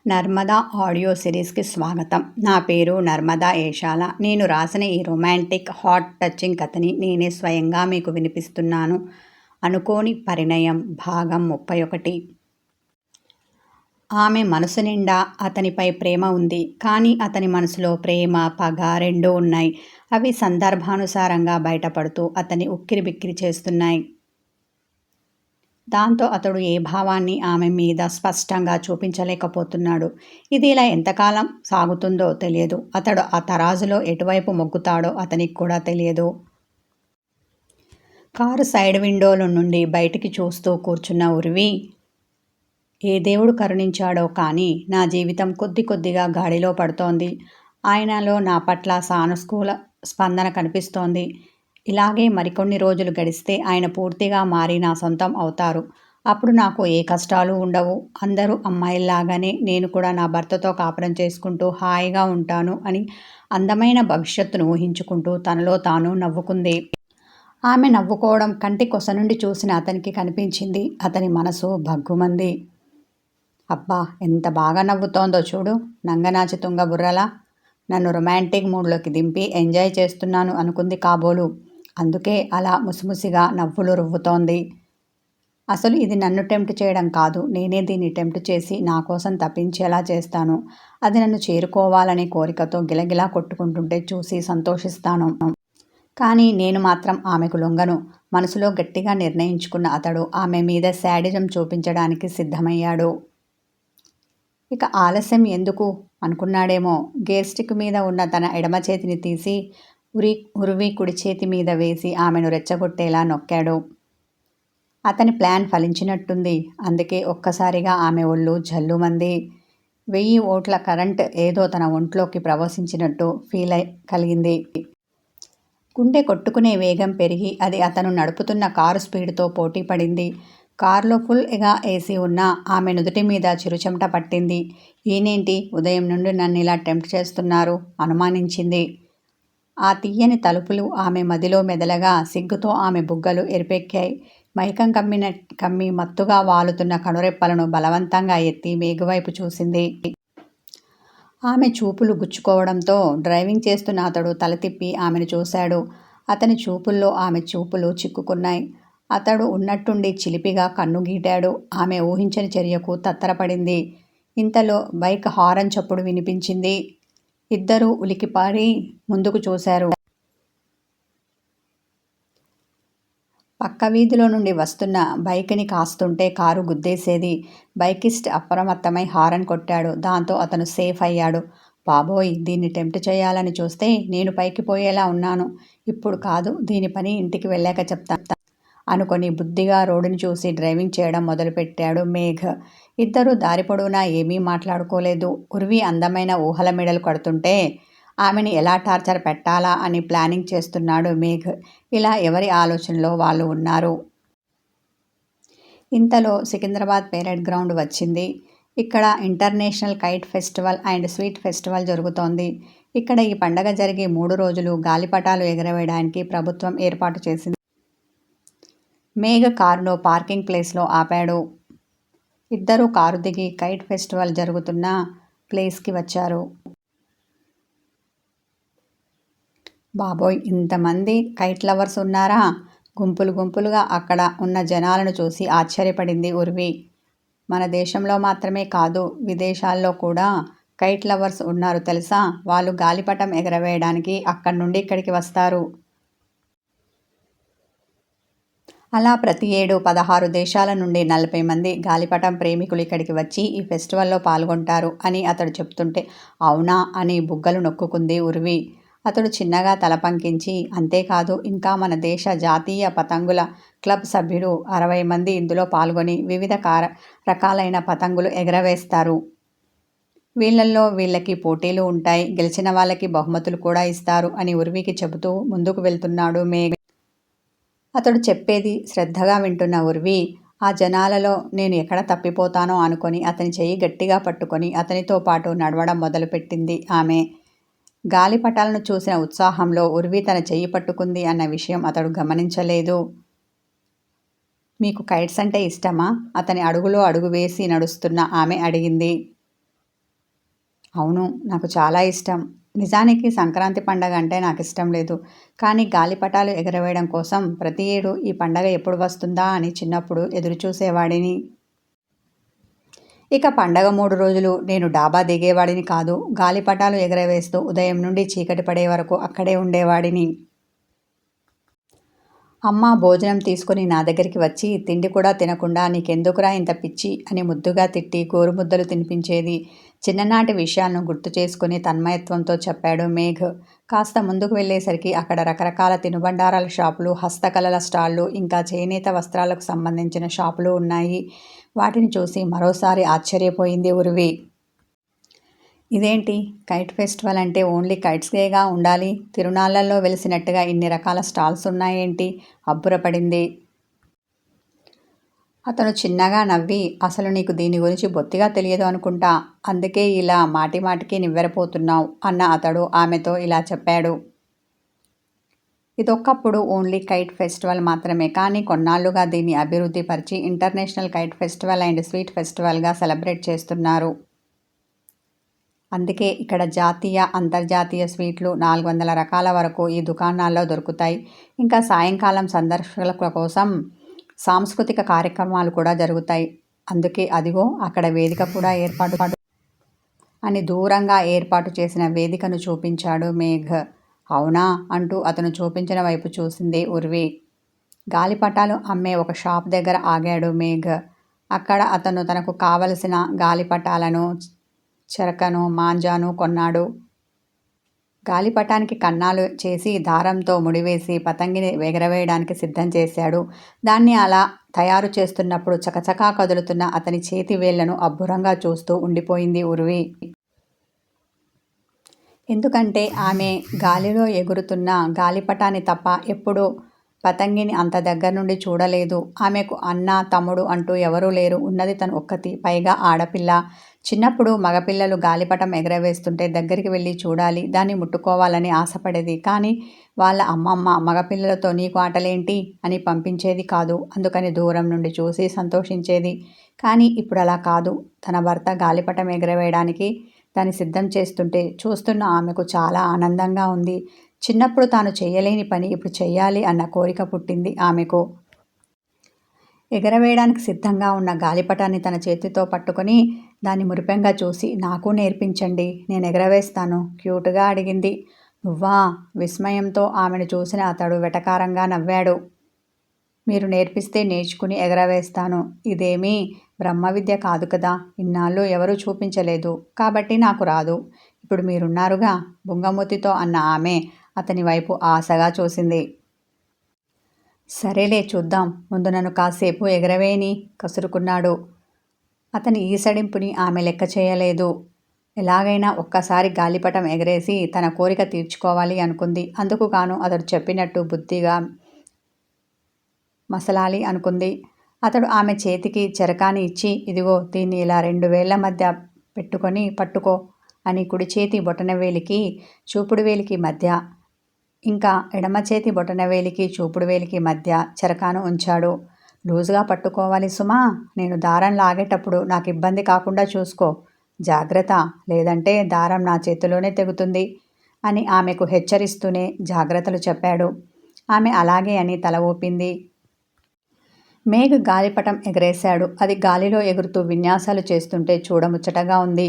Narmada audio సిరీస్కి స్వాగతం. నా పేరు నర్మదా ఏషాల. నేను రాసిన ఈ రొమాంటిక్, హార్ట్ టచింగ్ కథని నేనే స్వయంగా మీకు వినిపిస్తున్నాను. అనుకోని పరిణయం భాగం 31. ఆమె మనసు నిండా అతనిపై ప్రేమ ఉంది. కానీ అతని మనసులో ప్రేమ, పగ రెండూ ఉన్నాయి. అవి సందర్భానుసారంగా బయటపడుతూ అతన్ని ఉక్కిరిబిక్కిరి చేస్తున్నాయి. దాంతో అతడు ఏ భావాన్ని ఆమె మీద స్పష్టంగా చూపించలేకపోతున్నాడు. ఇది ఇలా ఎంతకాలం సాగుతుందో తెలియదు. అతడు ఆ తరాజులో ఎటువైపు మొగ్గుతాడో అతనికి కూడా తెలియదు. కారు సైడ్ విండోలో నుండి బయటికి చూస్తూ కూర్చున్న ఉర్వి, ఏ దేవుడు కరుణించాడో కానీ నా జీవితం కొద్ది కొద్దిగా గాడిలో పడుతోంది. ఆయనలో నా పట్ల సానుకూల స్పందన కనిపిస్తోంది. ఇలాగే మరికొన్ని రోజులు గడిస్తే ఆయన పూర్తిగా మారి నా సొంతం అవుతారు. అప్పుడు నాకు ఏ కష్టాలు ఉండవు. అందరూ అమ్మాయిల్లాగానే నేను కూడా నా భర్తతో కాపురం చేసుకుంటూ హాయిగా ఉంటాను అని అందమైన భవిష్యత్తును ఊహించుకుంటూ తనలో తాను నవ్వుకుంది. ఆమె నవ్వుకోవడం కంటి కొస నుండి చూసిన అతనికి కనిపించింది. అతని మనసు భగ్గుమంది. అబ్బా, ఎంత బాగా నవ్వుతోందో చూడు, నంగనాచి తుంగ బుర్రలా. నన్ను రొమాంటిక్ మూడ్లోకి దింపి ఎంజాయ్ చేస్తున్నాను అనుకుంది కాబోలు. అందుకే అలా ముసిముసిగా నవ్వులు రువ్వుతోంది. అసలు ఇది నన్ను టెంప్ట్ చేయడం కాదు, నేనే దీన్ని టెంప్ట్ చేసి నా కోసం తప్పించేలా చేస్తాను. అది నన్ను చేరుకోవాలనే కోరికతో గిలగిలా కొట్టుకుంటుంటే చూసి సంతోషిస్తాను. కానీ నేను మాత్రం ఆమెకు లొంగను. మనసులో గట్టిగా నిర్ణయించుకున్న అతడు ఆమె మీద శాడిజం చూపించడానికి సిద్ధమయ్యాడు. ఇక ఆలస్యం ఎందుకు అనుకున్నాడేమో. గేర్ స్టిక్ మీద ఉన్న తన ఎడమ చేతిని తీసి ఉర్వి కుడి చేతి మీద వేసి ఆమెను రెచ్చగొట్టేలా నొక్కాడు. అతని ప్లాన్ ఫలించినట్టుంది. అందుకే ఒక్కసారిగా ఆమె ఒళ్ళు జల్లుమంది. 1000 వోల్ట్ల కరెంట్ ఏదో తన ఒంట్లోకి ప్రవేశించినట్టు కలిగింది. గుండె కొట్టుకునే వేగం పెరిగి అది అతను నడుపుతున్న కారు స్పీడ్తో పోటీ పడింది. కారులో ఫుల్గా ఏసీ ఉన్నా ఆమె నుదుటి మీద చిరుచెమట పట్టింది. ఈయనేంటి ఉదయం నుండి నన్ను ఇలా టెంప్ట్ చేస్తున్నారు అనుమానించింది. ఆ తీయని తలుపులు ఆమె మదిలో మెదలగా సిగ్గుతో ఆమె బుగ్గలు ఎరిపెక్కాయి. మైకం కమ్మి మత్తుగా వాలుతున్న కనురెప్పలను బలవంతంగా ఎత్తి మేఘవైపు చూసింది. ఆమె చూపులు గుచ్చుకోవడంతో డ్రైవింగ్ చేస్తున్న అతడు తల తిప్పి ఆమెను చూశాడు. అతని చూపుల్లో ఆమె చూపులు చిక్కుకున్నాయి. అతడు ఉన్నట్టుండి చిలిపిగా కన్ను గీటాడు. ఆమె ఊహించని చర్యకు తత్తరపడింది. ఇంతలో బైక్ హారన్ చప్పుడు వినిపించింది. ఇద్దరూ ఉలికిపడి ముందుకు చూశారు. పక్క వీధిలో నుండి వస్తున్న బైక్ని కాస్తుంటే కారు గుద్దేసేది. బైకిస్ట్ అప్రమత్తమై హారన్ కొట్టాడు. దాంతో అతను సేఫ్ అయ్యాడు. బాబోయ్, దీన్ని టెంప్ట్ చేయాలని చూస్తే నేను పైకి పోయేలా ఉన్నాను. ఇప్పుడు కాదు, దీని పని ఇంటికి వెళ్ళాక చెప్తా అనుకొని బుద్ధిగా రోడ్డుని చూసి డ్రైవింగ్ చేయడం మొదలుపెట్టాడు మేఘ్. ఇద్దరూ దారి పొడవునా ఏమీ మాట్లాడుకోలేదు. ఉర్వి అందమైన ఊహల మెడలు కడుతుంటే ఆమెని ఎలా టార్చర్ పెట్టాలా అని ప్లానింగ్ చేస్తున్నాడు మేఘ్. ఇలా ఎవరి ఆలోచనలో వాళ్ళు ఉన్నారు. ఇంతలో సికింద్రాబాద్ పేరెడ్ గ్రౌండ్ వచ్చింది. ఇక్కడ international kite festival and sweet festival జరుగుతోంది. ఇక్కడ ఈ పండగ జరిగే 3 రోజులు గాలిపటాలు ఎగరవేయడానికి ప్రభుత్వం ఏర్పాటు చేసింది. మేఘ కారులో పార్కింగ్ ప్లేస్లో ఆపాడు. ఇద్దరూ కారు దిగి కైట్ ఫెస్టివల్ జరుగుతున్న ప్లేస్కి వచ్చారు. బాబోయ్, ఇంతమంది కైట్ లవర్స్ ఉన్నారా? గుంపులు గుంపులుగా అక్కడ ఉన్న జనాలను చూసి ఆశ్చర్యపడింది ఉర్వి. మన దేశంలో మాత్రమే కాదు, విదేశాల్లో కూడా కైట్ లవర్స్ ఉన్నారు తెలుసా? వాళ్ళు గాలిపటం ఎగరవేయడానికి అక్కడి నుండి ఇక్కడికి వస్తారు. అలా ప్రతి ఏడు 16 దేశాల నుండి 40 మంది గాలిపటం ప్రేమికులు ఇక్కడికి వచ్చి ఈ ఫెస్టివల్లో పాల్గొంటారు అని అతడు చెప్తుంటే అవునా అని బుగ్గలు నొక్కుకుంది ఉర్వి. అతడు చిన్నగా తల పంకించి, అంతేకాదు, ఇంకా మన దేశ జాతీయ పతంగుల క్లబ్ సభ్యులు 60 మంది ఇందులో పాల్గొని వివిధ రకాలైన పతంగులు ఎగరవేస్తారు. వీళ్ళల్లో వీళ్ళకి పోటీలు ఉంటాయి. గెలిచిన వాళ్ళకి బహుమతులు కూడా ఇస్తారు అని ఉర్వికి చెబుతూ ముందుకు వెళ్తున్నాడు మేఘ్. అతడు చెప్పేది శ్రద్ధగా వింటున్న ఉర్వి ఆ జనాలలో నేను ఎక్కడ తప్పిపోతానో అనుకొని అతని చెయ్యి గట్టిగా పట్టుకొని అతనితో పాటు నడవడం మొదలుపెట్టింది ఆమె. గాలిపటాలను చూసిన ఉత్సాహంలో ఉర్వి తన చెయ్యి పట్టుకుంది అన్న విషయం అతడు గమనించలేదు. మీకు కైట్స్ అంటే ఇష్టమా? అతని అడుగులో అడుగు వేసి నడుస్తున్న ఆమె అడిగింది. అవును, నాకు చాలా ఇష్టం. నిజానికి సంక్రాంతి పండగ అంటే నాకిష్టం లేదు. కానీ గాలిపటాలు ఎగరవేయడం కోసం ప్రతి ఏడు ఈ పండగ ఎప్పుడు వస్తుందా అని చిన్నప్పుడు ఎదురుచూసేవాడిని. ఇక పండగ 3 రోజులు నేను డాబా దిగేవాడిని కాదు. గాలిపటాలు ఎగరవేస్తూ ఉదయం నుండి చీకటి పడే వరకు అక్కడే ఉండేవాడిని. అమ్మ భోజనం తీసుకుని నా దగ్గరికి వచ్చి తిండి కూడా తినకుండా నీకెందుకురా ఇంత పిచ్చి అని ముద్దుగా తిట్టి గోరుముద్దలు తినిపించేది. చిన్ననాటి విషయాలను గుర్తు చేసుకుని తన్మయత్వంతో చెప్పాడు మేఘ్. కాస్త ముందుకు వెళ్ళేసరికి అక్కడ రకరకాల తినుబండారాల షాపులు, హస్తకళల స్టాళ్ళు, ఇంకా చేనేత వస్త్రాలకు సంబంధించిన షాపులు ఉన్నాయి. వాటిని చూసి మరోసారి ఆశ్చర్యపోయింది ఉర్వి. ఇదేంటి, కైట్ ఫెస్టివల్ అంటే ఓన్లీ కైట్స్కేగా ఉండాలి, తిరునాళ్లలో వెలిసినట్టుగా ఇన్ని రకాల స్టాల్స్ ఉన్నాయేంటి అబ్బురపడింది. అతను చిన్నగా నవ్వి, అసలు నీకు దీని గురించి బొత్తిగా తెలియదు అనుకుంటా, అందుకే ఇలా మాటిమాటికి నివ్వెరపోతున్నావు అన్న అతడు ఆమెతో ఇలా చెప్పాడు. ఇదొక్కప్పుడు ఓన్లీ కైట్ ఫెస్టివల్ మాత్రమే, కానీ కొన్నాళ్లుగా దీన్ని అభివృద్ధి పరిచి international kite festival and sweet ఫెస్టివల్గా సెలబ్రేట్ చేస్తున్నారు. అందుకే ఇక్కడ జాతీయ, అంతర్జాతీయ స్వీట్లు 400 రకాల వరకు ఈ దుకాణాల్లో దొరుకుతాయి. ఇంకా సాయంకాలం సందర్శకుల కోసం సాంస్కృతిక కార్యక్రమాలు కూడా జరుగుతాయి. అందుకే అదిగో అక్కడ వేదిక కూడా ఏర్పాటు అని దూరంగా ఏర్పాటు చేసిన వేదికను చూపించాడు మేఘ్. అవునా అంటూ అతను చూపించిన వైపు చూసింది ఉర్వి. గాలిపటాలు అమ్మే ఒక షాప్ దగ్గర ఆగాడు మేఘ్. అక్కడ అతను తనకు కావలసిన గాలిపటాలను, చెరకను, మాంజాను కొన్నాడు. గాలిపటానికి కన్నాలు చేసి దారంతో ముడివేసి పతంగిని ఎగరవేయడానికి సిద్ధం చేశాడు. దాన్ని అలా తయారు చేస్తున్నప్పుడు చకచకా కదులుతున్న అతని చేతి వేళ్లను అబ్బురంగా చూస్తూ ఉండిపోయింది ఉర్వి. ఎందుకంటే ఆమె గాలిలో ఎగురుతున్న గాలిపటాన్ని తప్ప ఎప్పుడూ పతంగిని అంత దగ్గర నుండి చూడలేదు. ఆమెకు అన్న, తమ్ముడు అంటూ ఎవరూ లేరు. ఉన్నది తను ఒక్కతి, పైగా ఆడపిల్ల. చిన్నప్పుడు మగపిల్లలు గాలిపటం ఎగరవేస్తుంటే దగ్గరికి వెళ్ళి చూడాలి, దాన్ని ముట్టుకోవాలని ఆశపడేది. కానీ వాళ్ళ అమ్మమ్మ మగపిల్లలతో నీకు ఆటలేంటి అని పంపించేది కాదు. అందుకని దూరం నుండి చూసి సంతోషించేది. కానీ ఇప్పుడు అలా కాదు. తన భర్త గాలిపటం ఎగరవేయడానికి దాన్ని సిద్ధం చేస్తుంటే చూస్తున్న ఆమెకు చాలా ఆనందంగా ఉంది. చిన్నప్పుడు తాను చేయలేని పని ఇప్పుడు చెయ్యాలి అన్న కోరిక పుట్టింది ఆమెకు. ఎగరవేయడానికి సిద్ధంగా ఉన్న గాలిపటాన్ని తన చేతితో పట్టుకొని దాన్ని మురిపెంగా చూసి, నాకు నేర్పించండి, నేను ఎగరవేస్తాను క్యూట్గా అడిగింది. నువ్వా? విస్మయంతో ఆమెను చూసిన అతడు వెటకారంగా నవ్వాడు. మీరు నేర్పిస్తే నేర్చుకుని ఎగరవేస్తాను. ఇదేమీ బ్రహ్మవిద్య కాదు కదా, ఇన్నాళ్ళు ఎవరూ చూపించలేదు కాబట్టి నాకు రాదు. ఇప్పుడు మీరున్నారుగా బుంగమూతితో అన్న ఆమె అతని వైపు ఆశగా చూసింది. సరేలే చూద్దాం, ముందు నన్ను కాసేపు ఎగరవేయని కసురుకున్నాడు. అతని ఈసడింపుని ఆమె లెక్క చేయలేదు. ఎలాగైనా ఒక్కసారి గాలిపటం ఎగరేసి తన కోరిక తీర్చుకోవాలి అనుకుంది. అందుకు గాను అతడు చెప్పినట్టు బుద్ధిగా మసలాలి అనుకుంది. అతడు ఆమె చేతికి చెరకాని ఇచ్చి, ఇదిగో దీన్ని ఇలా 2 వేళ్ల మధ్య పెట్టుకొని పట్టుకో అని కుడి చేతి బొటనవేలికి చూపుడు వేలికి మధ్య, ఇంకా ఎడమ చేతి బొటనవేలికి చూపుడు వేలికి మధ్య చెరకాను ఉంచాడు. లూజుగా పట్టుకోవాలి సుమా, నేను దారం లాగేటప్పుడు నాకు ఇబ్బంది కాకుండా చూసుకో, జాగ్రత్త, లేదంటే దారం నా చేతిలోనే తెగుతుంది అని ఆమెకు హెచ్చరిస్తూనే జాగ్రత్తలు చెప్పాడు. ఆమె అలాగే అని తల ఊపింది. మేఘ్ గాలిపటం ఎగరేశాడు. అది గాలిలో ఎగురుతూ విన్యాసాలు చేస్తుంటే చూడముచ్చటగా ఉంది.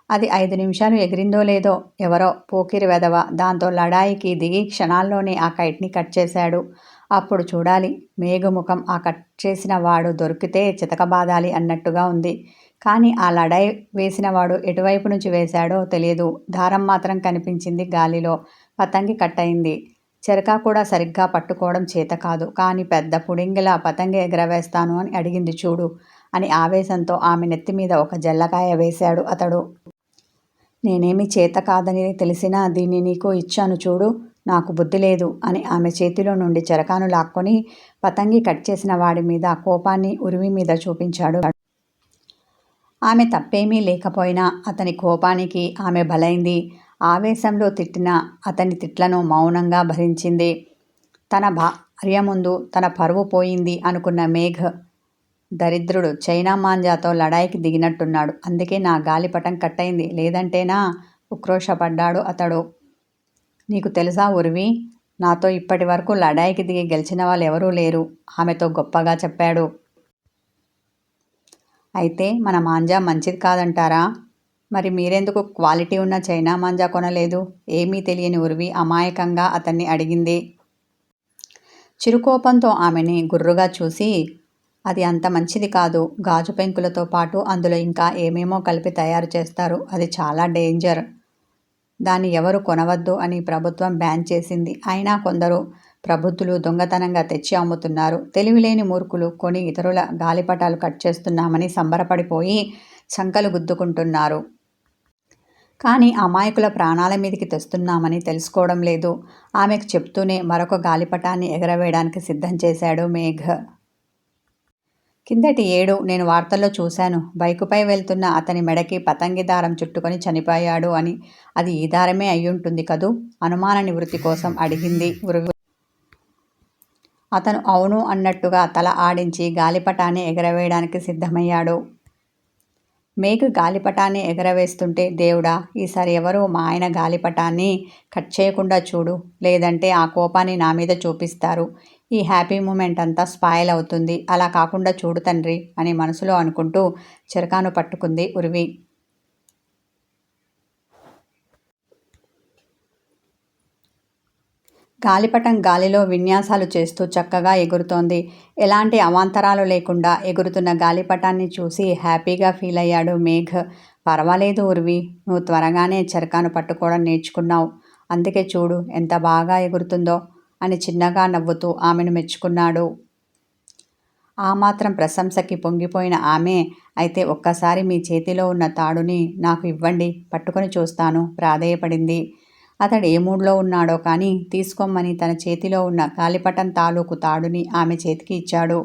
అది 5 నిమిషాలు ఎగిరిందో లేదో, ఎవరో పోకిరి వెధవ దాంతో లడాయికి దిగి క్షణాల్లోనే ఆ కైట్ని కట్ చేశాడు. అప్పుడు చూడాలి, మేఘు ముఖం ఆ కట్ చేసిన వాడు దొరికితే చితకబాదాలి అన్నట్టుగా ఉంది. కానీ ఆ లడాయి వేసినవాడు ఎటువైపు నుంచి వేశాడో తెలియదు. దారం మాత్రం కనిపించింది గాలిలో. పతంగి కట్ అయింది. చెరకా కూడా సరిగ్గా పట్టుకోవడం చేత కాదు. కానీ పెద్ద పుడింగిలా పతంగి ఎగరవేస్తాను అని అడిగింది చూడు అని ఆవేశంతో ఆమె నెత్తిమీద ఒక జల్లకాయ వేశాడు అతడు. నేనేమి చేత కాదని తెలిసినా దీన్ని నీకు ఇచ్చాను చూడు, నాకు బుద్ధి లేదు అని ఆమె చేతిలో నుండి చెరకాను లాక్కొని పతంగి కట్ చేసిన వాడి మీద కోపాన్ని ఉర్వి మీద చూపించాడు. ఆమె తప్పేమీ లేకపోయినా అతని కోపానికి ఆమె బలైంది. ఆవేశంలో తిట్టిన అతని తిట్లను మౌనంగా భరించింది. తన భార్య ముందు తన పరువు పోయింది అనుకున్న మేఘ్ దరిద్రుడు చైనా మాంజాతో లడాయికి దిగినట్టున్నాడు. అందుకే నా గాలిపటం కట్టయింది. లేదంటేనా ఉక్రోషపడ్డాడు అతడు. నీకు తెలుసా ఉర్వి, నాతో ఇప్పటి వరకు లడాయికి దిగి గెలిచిన వాళ్ళు ఎవరూ లేరు ఆమెతో గొప్పగా చెప్పాడు. అయితే మన మాంజా మంచిది కాదంటారా? మరి మీరెందుకు క్వాలిటీ ఉన్న చైనా మాంజా కొనలేదు? ఏమీ తెలియని ఉర్వి అమాయకంగా అతన్ని అడిగింది. చిరుకోపంతో ఆమెని గుర్రుగా చూసి, అది అంత మంచిది కాదు. గాజు పెంకులతో పాటు అందులో ఇంకా ఏమేమో కలిపి తయారు చేస్తారు. అది చాలా డేంజర్. దాన్ని ఎవరు కొనవద్దు అని ప్రభుత్వం బ్యాన్ చేసింది. అయినా కొందరు ప్రబుద్ధులు దొంగతనంగా తెచ్చి అమ్ముతున్నారు. తెలివిలేని మూర్ఖులు కొని ఇతరుల గాలిపటాలు కట్ చేస్తున్నామని సంబరపడిపోయి చంకలు గుద్దుకుంటున్నారు. కానీ అమాయకుల ప్రాణాల మీదకి తెస్తున్నామని తెలుసుకోవడం లేదు. ఆమెకు చెప్తూనే మరొక గాలిపటాన్ని ఎగరవేయడానికి సిద్ధం చేశాడు మేఘ్. కిందటి ఏడు నేను వార్తల్లో చూశాను. బైకుపై వెళ్తున్న అతని మెడకి పతంగి దారం చుట్టుకొని చనిపోయాడు అని. అది ఈ దారమే అయ్యుంటుంది కదూ? అనుమాన నివృత్తి కోసం అడిగింది ఉర్వి. అతను అవును అన్నట్టుగా తల ఆడించి గాలిపటాన్ని ఎగరవేయడానికి సిద్ధమయ్యాడు. మేఘ్ గాలిపటాన్ని ఎగరవేస్తుంటే, దేవుడా, ఈసారి ఎవరూ మా ఆయన గాలిపటాన్ని కట్ చేయకుండా చూడు, లేదంటే ఆ కోపాన్ని నా మీద చూపిస్తారు. ఈ హ్యాపీ మూమెంట్ అంతా స్పాయిల్ అవుతుంది. అలా కాకుండా చూడు తండ్రి అని మనసులో అనుకుంటూ చెరకాను పట్టుకుంది ఉర్వి. గాలిపటం గాలిలో విన్యాసాలు చేస్తూ చక్కగా ఎగురుతోంది. ఎలాంటి అవాంతరాలు లేకుండా ఎగురుతున్న గాలిపటాన్ని చూసి హ్యాపీగా ఫీల్ అయ్యాడు మేఘ్. పర్వాలేదు ఉర్వి, నువ్వు త్వరగానే చెరకాను పట్టుకోవడం నేర్చుకున్నావు. అందుకే చూడు ఎంత బాగా ఎగురుతుందో అని చిన్నగా నవ్వుతూ ఆమెను మెచ్చుకున్నాడు. ఆ మాత్రం ప్రశంసకి పొంగిపోయిన ఆమె, అయితే ఒక్కసారి మీ చేతిలో ఉన్న తాడుని నాకు ఇవ్వండి, పట్టుకొని చూస్తాను ప్రాధేయపడింది. అతడు ఏ మూడ్లో ఉన్నాడో కానీ తీసుకోమని తన చేతిలో ఉన్న గాలిపటం తాలూకు తాడుని ఆమె చేతికి ఇచ్చాడు.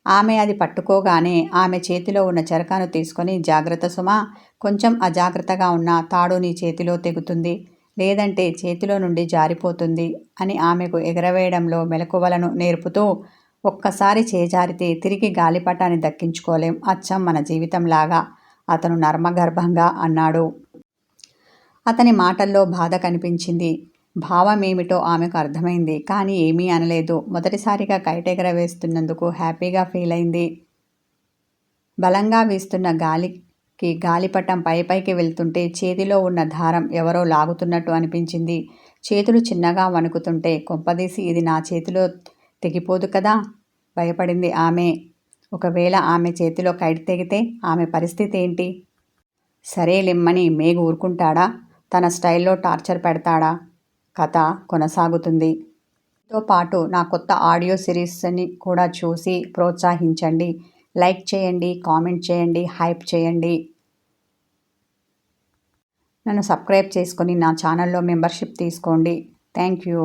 ఆమె అది పట్టుకోగానే ఆమె చేతిలో ఉన్న చెరకాను తీసుకొని, జాగ్రత్త సుమా, కొంచెం అజాగ్రత్తగా ఉన్న తాడు నీ చేతిలో తెగుతుంది, లేదంటే చేతిలో నుండి జారిపోతుంది అని ఆమెకు ఎగరవేయడంలో మెలకువలను నేర్పుతూ, ఒక్కసారి చేజారితే తిరిగి గాలిపటాన్ని దక్కించుకోలేం, అచ్చం మన జీవితంలాగా అతను నర్మగర్భంగా అన్నాడు. అతని మాటల్లో బాధ కనిపించింది. భావమేమిటో ఆమెకు అర్థమైంది. కానీ ఏమీ అనలేదు. మొదటిసారిగా కైట్ ఎగరవేస్తున్నందుకు హ్యాపీగా ఫీల్ అయింది. బలంగా వీస్తున్న గాలికి గాలిపటం పైపైకి వెళ్తుంటే చేతిలో ఉన్న దారం ఎవరో లాగుతున్నట్టు అనిపించింది. చేతులు చిన్నగా వణుకుతుంటే, కొంపదీసి ఇది నా చేతిలో తెగిపోదు కదా, భయపడింది ఆమె. ఒకవేళ ఆమె చేతిలో కైట్ తెగితే ఆమె పరిస్థితి ఏంటి? సరేలెమ్మని మేఘ్ ఊరుకుంటాడా? తన స్టైల్లో టార్చర్ పెడతాడా? కథ కొనసాగుతుంది. తో పాటు నా కొత్త ఆడియో సిరీస్ని కూడా చూసి ప్రోత్సహించండి. లైక్ చేయండి, కామెంట్ చేయండి, హైప్ చేయండి. నన్ను సబ్స్క్రైబ్ చేసుకొని నా ఛానల్లో మెంబర్షిప్ తీసుకోండి. Thank you.